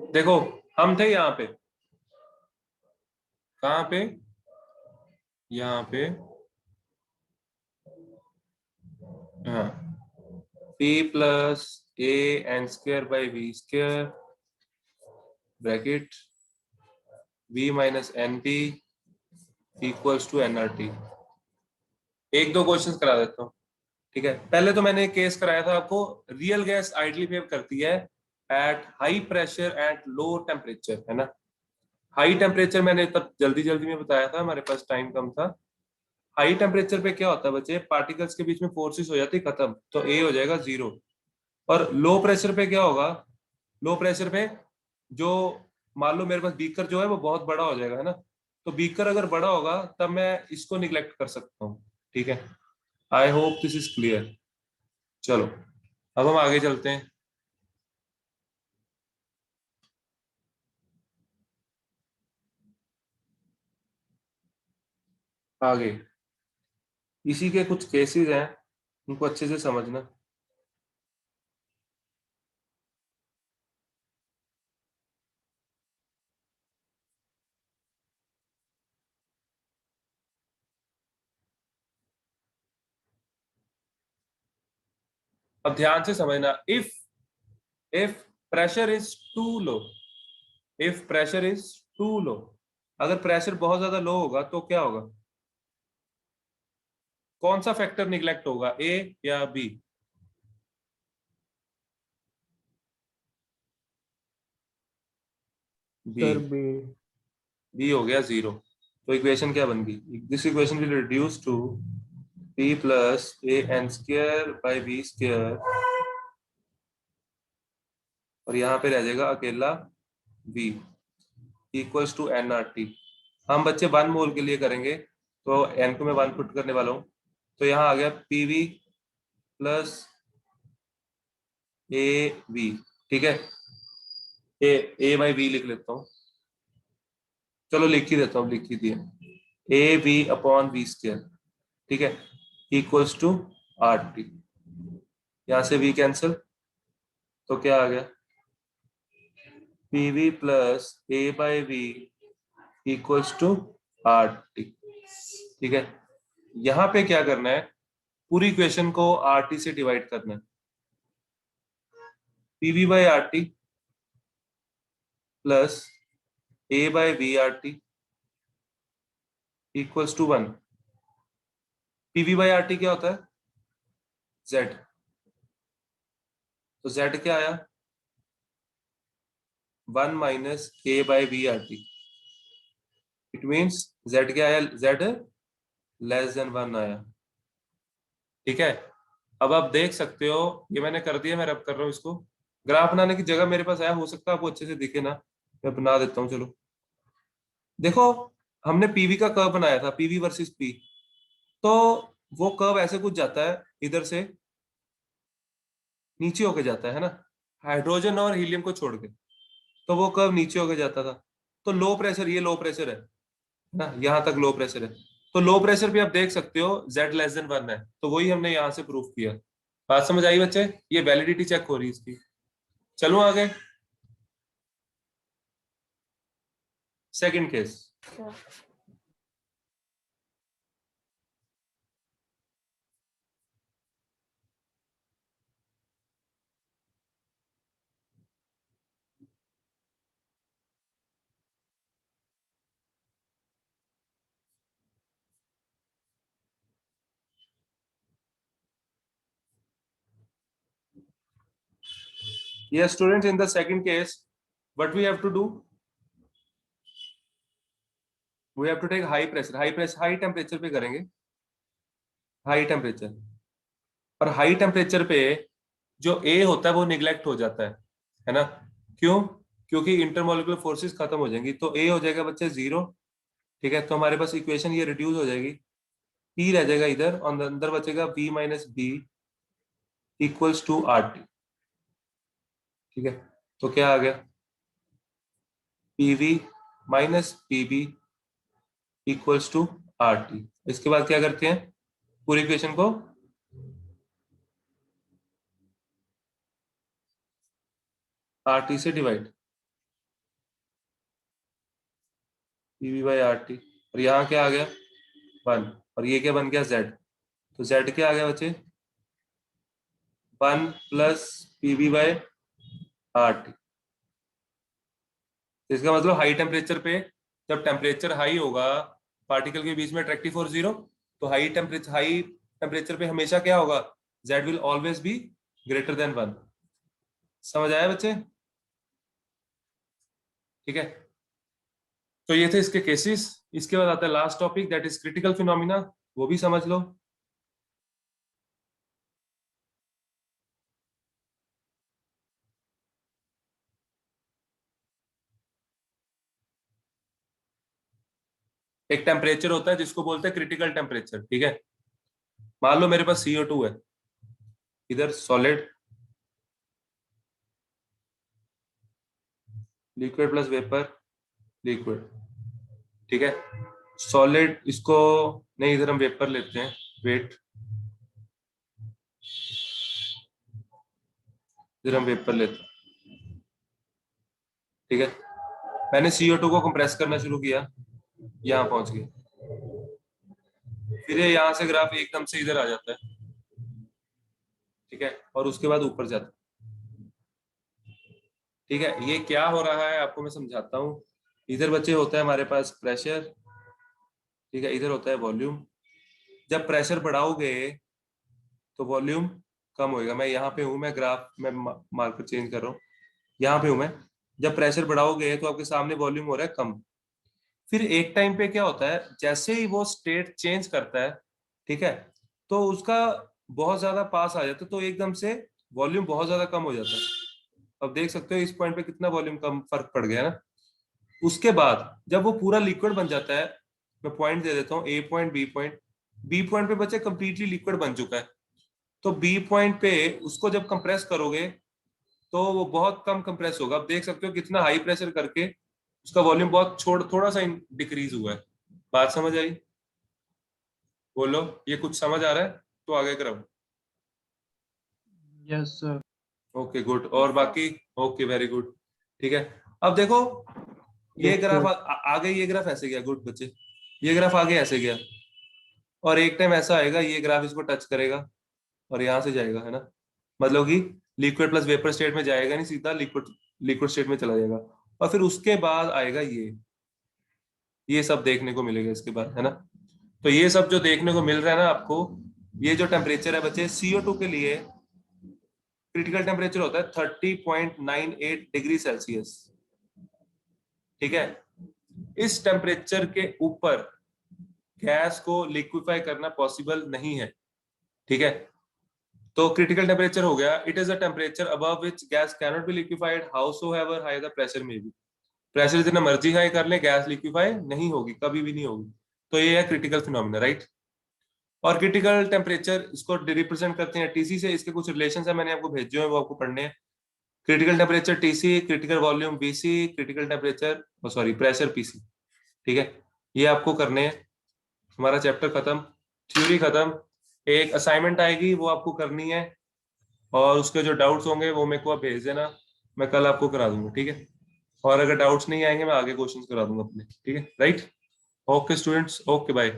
देखो, हम थे यहाँ पे, कहाँ पे, यहाँ पे, हाँ, p plus A N square by V square bracket v minus N P equals to N R T. एक दो क्वेश्चंस करा देता हूँ। ठीक है, पहले तो मैंने केस कराया था आपको, रियल गैस आइडली बिहेव करती है at high pressure at low temperature, है ना। हाई टेम्परेचर मैंने तब जल्दी जल्दी में बताया था, हमारे पास टाइम कम था। हाई टेम्परेचर पे क्या होता है बच्चे, पार्टिकल्स के बीच में फोर्सेस हो जाती है खत्म, तो ए हो जाएगा जीरो। और लो प्रेशर पे क्या होगा, लो प्रेशर पे जो, मान लो मेरे पास बीकर जो है वो बहुत बड़ा हो जाएगा, है ना। तो बीकर अगर बड़ा होगा तब मैं इसको निग्लेक्ट कर सकता हूँ। ठीक है, I hope this is clear. चलो, अब हम आगे चलते हैं। आगे इसी के कुछ केसेस हैं, उनको अच्छे से समझना। अब ध्यान से समझना। If pressure is too low, if pressure is too low, अगर प्रेशर बहुत ज्यादा लो होगा तो क्या होगा, कौन सा फैक्टर निगलेक्ट होगा, ए या B? B. Sir B. B हो गया जीरो। तो इक्वेशन क्या बन गई, this equation will reduce to P plus A N square by B square, और यहाँ पे रह जाएगा अकेला v equals to N R T. हम बच्चे वन मोल के लिए करेंगे, तो एन को मैं वन पुट करने वाला हूँ। तो यहाँ आ गया P V plus A V. ठीक है, ए बाई वी लिख लेता हूँ, चलो लिख ही देता हूँ, लिख ही दिया, A V upon V square. ठीक है, इक्वल्स टू आर टी। यहाँ से वी कैंसिल, तो क्या आ गया, P V plus A by V equals to R T. ठीक है, यहाँ पे क्या करना है, पूरी इक्वेशन को आर टी से डिवाइड करना है। P V by R T plus A by V R T equals to one. P V by R T क्या होता है, जेड। तो जेड क्या आया, one minus A by V R T. It means Z क्या आया, Z less than one आया। ठीक है, अब आप देख सकते हो, ये मैंने कर दिया, मैं रब कर रहा हूँ इसको। ग्राफ बनाने की जगह मेरे पास आया, हो सकता है आपको अच्छे से दिखे ना, मैं बना देता हूँ। चलो देखो, हमने पीवी का कर्व बनाया था, पीवी वर्सेस पी। तो वो कर्व ऐसे कुछ जाता है, इधर से नीचे होके जाता है ना, हाइड्रोजन और हीलियम को छोड़ के। तो वो कर्व नीचे होके जाता था। तो लो प्रेशर, ये लो प्रेशर है ना, यहाँ तक लो प्रेशर है। तो लो प्रेशर भी आप देख सकते हो जेड लेस देन वन है, तो वही हमने यहाँ से प्रूफ किया। बात समझ आई बच्चे, ये वैलिडिटी चेक हो रही है इसकी। चलो आगे, second case. Yes, students, in the second case, what we have to do? We have to take high pressure, high temperature पे करेंगे, हाई टेम्परेचर। और हाई टेम्परेचर पे जो ए होता है वो निगलेक्ट हो जाता है ना। क्यों, क्योंकि इंटरमोलिकुलर फोर्सेस खत्म हो जाएंगी, तो ए हो जाएगा बच्चे जीरो। ठीक है, तो हमारे पास इक्वेशन ये रिड्यूस हो जाएगी, पी रह जाएगा इधर, और अंदर बचेगा B minus B equals to R T. ठीक है, तो क्या आ गया, PV minus PB equals to R T. इसके बाद क्या करते हैं, पूरी इक्वेशन को आर टी से divide. PV by R T, और यहाँ क्या आ गया 1, और ये क्या बन गया z, तो z क्या आ गया बच्चे 1 plus PV by R T. इसका मतलब हाई टेम्परेचर पे, जब टेम्परेचर हाई होगा पार्टिकल के बीच में अट्रैक्टिव फोर्स 0, तो हाई टेम्परेचर पे हमेशा क्या होगा, z will always be greater than 1। समझ आया बच्चे? ठीक है, तो ये थे इसके केसेस। इसके बाद आता है last topic, that is critical phenomena, वो भी समझ लो। एक टेम्परेचर होता है जिसको बोलते हैं क्रिटिकल टेम्परेचर, ठीक है। मान लो मेरे पास CO2 है, इधर solid, liquid plus vapour, liquid, ठीक है। सॉलिड इसको नहीं, इधर हम वेपर लेते हैं, वेट, इधर हम वेपर लेते हैं, ठीक है। मैंने CO2 को कंप्रेस करना शुरू किया, यहाँ पहुंच गया, फिर ये यहाँ से ग्राफ एकदम से इधर आ जाता है, ठीक है, और उसके बाद ऊपर जाता है, ठीक है। ये क्या हो रहा है आपको मैं समझाता हूँ। इधर बच्चे होता है हमारे पास प्रेशर, ठीक है, इधर होता है वॉल्यूम। जब प्रेशर बढ़ाओगे तो वॉल्यूम कम होएगा। मैं यहाँ पे हूँ, मैं ग्राफ में मार्कर चेंज कर रहा हूँ, यहाँ पे हूँ मैं। जब प्रेशर बढ़ाओगे तो आपके सामने वॉल्यूम हो रहा है कम। फिर एक टाइम पे क्या होता है, जैसे ही वो स्टेट चेंज करता है, ठीक है, तो उसका बहुत ज्यादा पास आ जाता है, तो एकदम से वॉल्यूम बहुत ज्यादा कम हो जाता है। अब देख सकते हो इस पॉइंट पे कितना वॉल्यूम कम फर्क पड़ गया ना। उसके बाद जब वो पूरा लिक्विड बन जाता है, मैं पॉइंट दे देता हूँ, A point, B point, B point पे बच्चे कंप्लीटली लिक्विड बन चुका है। तो बी पॉइंट पे उसको जब कंप्रेस करोगे तो वो बहुत कम कंप्रेस होगा। अब देख सकते हो कितना हाई प्रेशर करके उसका वॉल्यूम बहुत छोड़ थोड़ा सा डिक्रीज हुआ है। बात समझ आई? बोलो, ये कुछ समझ आ रहा है तो आगे करो। Yes sir. ओके गुड, और बाकी? ओके वेरी गुड, ठीक है। अब देखो ये यस ग्राफ सर। आगे, ये ग्राफ ऐसे गया, गुड बच्चे, ये ग्राफ आगे ऐसे गया, और एक टाइम ऐसा आएगा ये ग्राफ इसको टच करेगा और यहाँ से जाएगा, है ना। मतलब कि लिक्विड प्लस वेपर स्टेट में जाएगा नहीं, सीधा लिक्विड लिक्विड स्टेट में चला जाएगा। और फिर उसके बाद आएगा ये सब देखने को मिलेगा इसके बाद, है ना। तो ये सब जो देखने को मिल रहा है ना आपको, ये जो टेम्परेचर है बच्चे CO2 के लिए क्रिटिकल टेम्परेचर होता है 30.98 डिग्री सेल्सियस, ठीक है। इस टेम्परेचर के ऊपर गैस को लिक्विफाई करना पॉसिबल नहीं है, ठीक है। तो क्रिटिकल टेम्परेचर हो गया, it is a temperature above which gas cannot be liquefied howsoever high the pressure में बी। प्रेशर जितना मर्जी हाई कर ले, गैस लिक्विफाई नहीं होगी, कभी भी नहीं होगी। तो ये है क्रिटिकल फिनोमिना, राइट। और क्रिटिकल टेम्परेचर इसको रिप्रेजेंट करते हैं TC से। इसके कुछ रिलेशन है, मैंने आपको भेजे हैं, वो आपको पढ़ने हैं। Critical temperature TC, critical volume BC, critical temperature sorry pressure PC, ठीक है। ये आपको करने हैं। हमारा चैप्टर खत्म, थ्योरी खत्म। एक असाइनमेंट आएगी वो आपको करनी है, और उसके जो डाउट्स होंगे वो मेरे को आप भेज देना, मैं कल आपको करा दूंगा, ठीक है। और अगर डाउट्स नहीं आएंगे मैं आगे क्वेश्चंस करा दूंगा अपने, ठीक है, right. Okay students, okay bye.